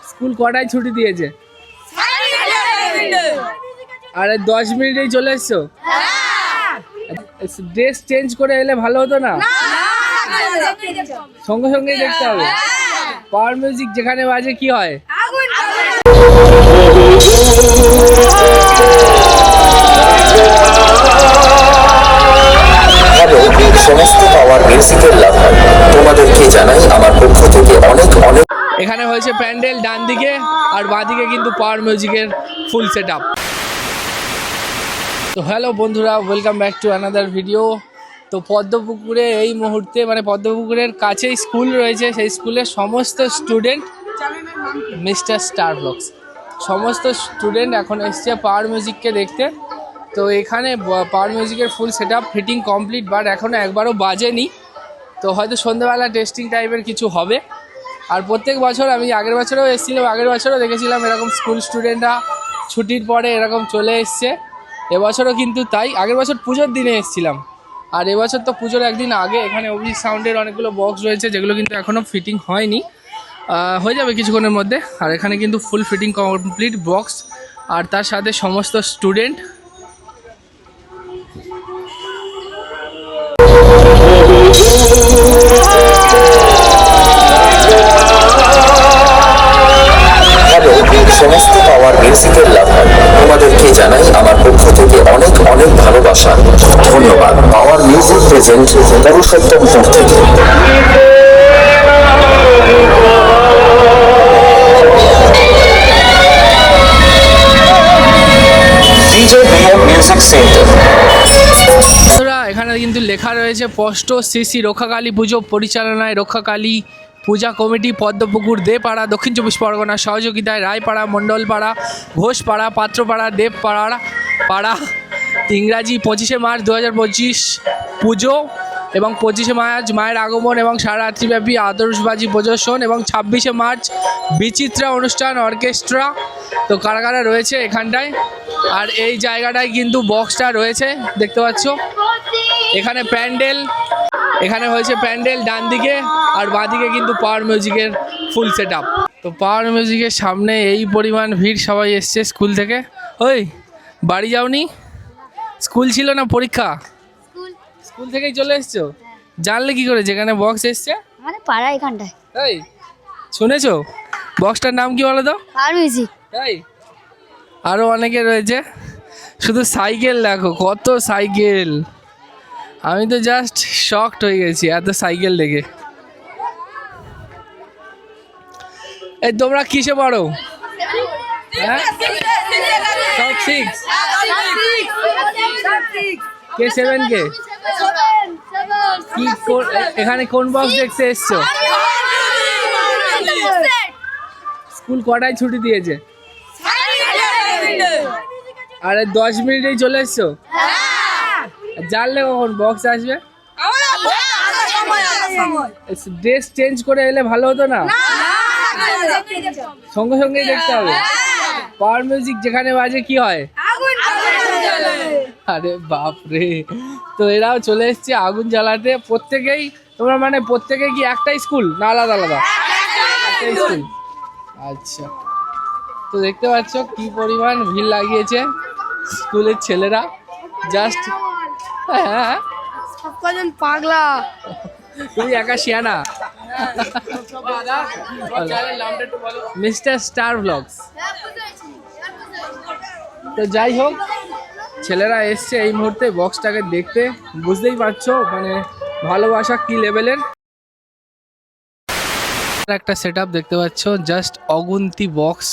School কটায় ছুটি দিয়েছে? আরে 10 মিনিটেই চলে এসছো? ড্রেস চেঞ্জ করে এলে ভালো হতো না? সঙ্গে সঙ্গেই দেখতে হবে। পাওয়ার মিউজিক যেখানে বাজে কি হয়? সমস্ত পাওয়ার মিউজিকের লাভার তোমাদেরকে জানাই আমার পক্ষ থেকে অনেক অনেক। এখানে হয়েছে প্যান্ডেল ডান দিকে, আর বাঁ দিকে কিন্তু পাওয়ার মিউজিকের ফুল সেট আপ। তো হ্যালো বন্ধুরা, welcome back to another video. তো পদ্মপুকুরে এই মুহূর্তে মানে পদ্মপুকুরের কাছেই স্কুল রয়েছে, সেই স্কুলের সমস্ত স্টুডেন্ট মিস্টার স্টার ব্লগস সমস্ত স্টুডেন্ট এখন এসছে পাওয়ার মিউজিককে দেখতে। তো এখানে পাওয়ার মিউজিকের full set up fitting complete, but এখনও একবারও বাজেনি। তো হয়তো সন্ধ্যেবেলা টেস্টিং টাইপের কিছু হবে। আর প্রত্যেক বছর আমি আগের বছরও এসেছিলাম, আগের বছরও দেখেছিলাম এরকম স্কুল স্টুডেন্টরা ছুটির পরে এরকম চলে এসছে। এবছরও কিন্তু তাই, আগের বছর পুজোর দিনে এসেছিলাম, আর এবছর তো পুজোর একদিন আগে। এখানে অভিজিৎ সাউন্ডের অনেকগুলো বক্স রয়েছে যেগুলো কিন্তু এখনও ফিটিং হয়নি, হয়ে যাবে কিছুক্ষণের মধ্যে। আর এখানে কিন্তু ফুল ফিটিং কমপ্লিট বক্স, আর তার সাথে সমস্ত স্টুডেন্ট। সমস্ত পাওয়ার মিউজিকের লাভার তোমাদেরকে জানাই আমার পক্ষ থেকে অনেক অনেক ভালোবাসা, ধন্যবাদ। পাওয়ার মিউজিক প্রেজেন্ট পুরুষোত্তমপুর থেকে। Music centre. এখানে কিন্তু লেখা রয়েছে স্পষ্ট শ্রী শ্রী রক্ষাকালী পুজো পরিচালনায় রক্ষাকালী পূজা কমিটি পদ্মপুকুর দেপাড়া দক্ষিণ 24 পরগনা সহযোগিতায় রায়পাড়া মণ্ডলপাড়া ঘোষপাড়া পাত্রপাড়া দেবপাড়া পাড়া ইংরাজি 25শে মার্চ 2025 পুজো এবং 25শে মার্চ মায়ের আগমন এবং সারারাত্রিব্যাপী আতশবাজি প্রদর্শন এবং 26শে মার্চ বিচিত্রা অনুষ্ঠান অর্কেস্ট্রা। তো কারা কারা রয়েছে এখানটায়, আর এই জায়গাটায় কিন্তু বক্সটা রয়েছে দেখতে পাচ্ছ। এখানে প্যান্ডেল, এখানে হয়েছে প্যান্ডেল ডান দিকে, আর বাঁ দিকে কিন্তু পাওয়ার মিউজিকের ফুল সেট আপ। তো পাওয়ার মিউজিকের সামনে এই পরিমাণ ভিড়, সবাই এসছে স্কুল থেকে। ওই বাড়ি যাওনি? স্কুল ছিল না পরীক্ষা? স্কুল থেকেই চলে এসছো? জানলে কি করে যেখানে বক্স এসছে? আমাদের পাড়া এখানটায়। এই শুনেছো বক্সটার নাম কি বলো তো? Power music. এই আরও অনেকে রয়েছে, শুধু সাইকেল দেখো, কত সাইকেল! আমি তো জাস্ট শকড হয়ে গেছি এত সাইকেল দেখে। এই তোমরা কিসে পড়ো? হ্যাঁ, সব 6 কে 7 কে কি এখানে কোন বক্স দেখতে এসছো? স্কুল কটায় ছুটি দিয়েছে? আরে 10 মিনিটেই চলে এসছো? জানলে কখন বক্স আসবে? ড্রেস চেঞ্জ করে এলে ভালো হতো না? সঙ্গে সঙ্গেই দেখতে হবে। পাওয়ার মিউজিক যেখানে বাজে কি হয়? আরে বাপরে! তো এরাও চলে এসছে আগুন জ্বালাতে। প্রত্যেকেই তোমরা মানে প্রত্যেকেই কি একটাই স্কুল না আলাদা আলাদা? একটাই স্কুল, আচ্ছা। তো দেখতে পাচ্ছ কি পরিমাণ ভিড় লাগিয়েছে স্কুলের ছেলেরা, জাস্ট। হ্যাঁ, কজন পাগলা! তুমি একা শিয়ানা। Mister star blogs. তো যাই হোক, ছেলেরা এসছে এই মুহূর্তে বক্সটাকে দেখতে। বুঝতেই পারছো মানে ভালোবাসা কি লেভেলের। একটা সেট আপ দেখতে পাচ্ছ, জাস্ট অগুন্তি বক্স,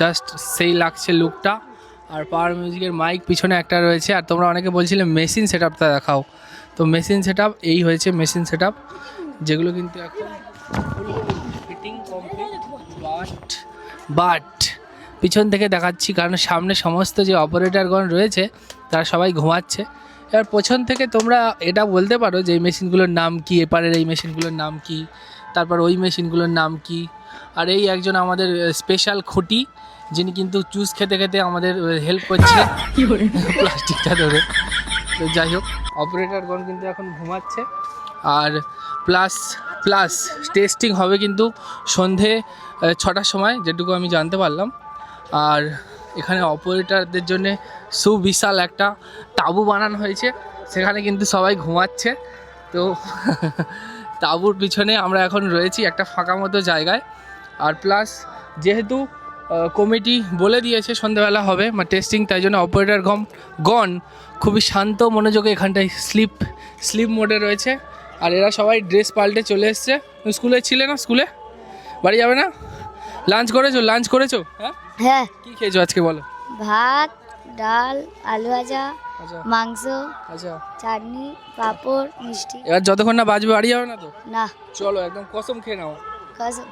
জাস্ট সেই লাগছে লুকটা। আর পাওয়ার মিউজিকের মাইক পিছনে একটা রয়েছে। আর তোমরা অনেকে বলছিলে মেশিন সেট আপটা দেখাও, তো মেশিন সেট আপ এই হয়েছে মেশিন সেট আপ, যেগুলো কিন্তু এখন ফিটিং কমপ্লিট। বাট পিছন থেকে দেখাচ্ছি কারণ সামনে সমস্ত যে অপারেটরগণ রয়েছে তারা সবাই ঘুমাচ্ছে। এবার পেছন থেকে তোমরা এটা বলতে পারো যে এই মেশিনগুলোর নাম কি, এপারের এই মেশিনগুলোর নাম কি, তারপর ওই মেশিনগুলোর নাম কি। আর এই একজন আমাদের স্পেশাল খুঁটি, যিনি কিন্তু জুস খেতে খেতে আমাদের হেল্প করছে প্লাস্টিকটা ধরে। তো যাই হোক, অপারেটরগণ কিন্তু এখন ঘুমাচ্ছে। আর প্লাস টেস্টিং হবে কিন্তু সন্ধে 6টার সময়, যেটুকু আমি জানতে পারলাম। আর এখানে অপারেটারদের জন্য সুবিশাল একটা তাঁবু বানানো হয়েছে, সেখানে কিন্তু সবাই ঘুমাচ্ছে। তো তাঁবুর পিছনে আমরা এখন রয়েছি একটা ফাঁকা মতো জায়গায়। আর প্লাস যেহেতু কমিটি বলে দিয়েছে সন্ধ্যাবেলা হবে টেস্টিং, তাই জন্য অপারেটার গণ খুবই শান্ত মনোযোগে এখানটায় স্লিপ মোডে রয়েছে। আর এরা সবাই ড্রেস পাল্টে চলে এসছে। স্কুলে ছিলে না? স্কুলে বাড়ি যাবে না? লাঞ্চ করেছো? হ্যাঁ, হ্যাঁ, কী খেয়েছো আজকে বলো? ভাত, ডাল, আলু ভাজা, আচ্ছা মাংস, আচ্ছা, চাটনি, পাঁপড়, মিষ্টি। এবার যতক্ষণ না বাজবে বাড়ি যাবে না তো? না, চলো একদম কসম খেয়ে নাও। কসম।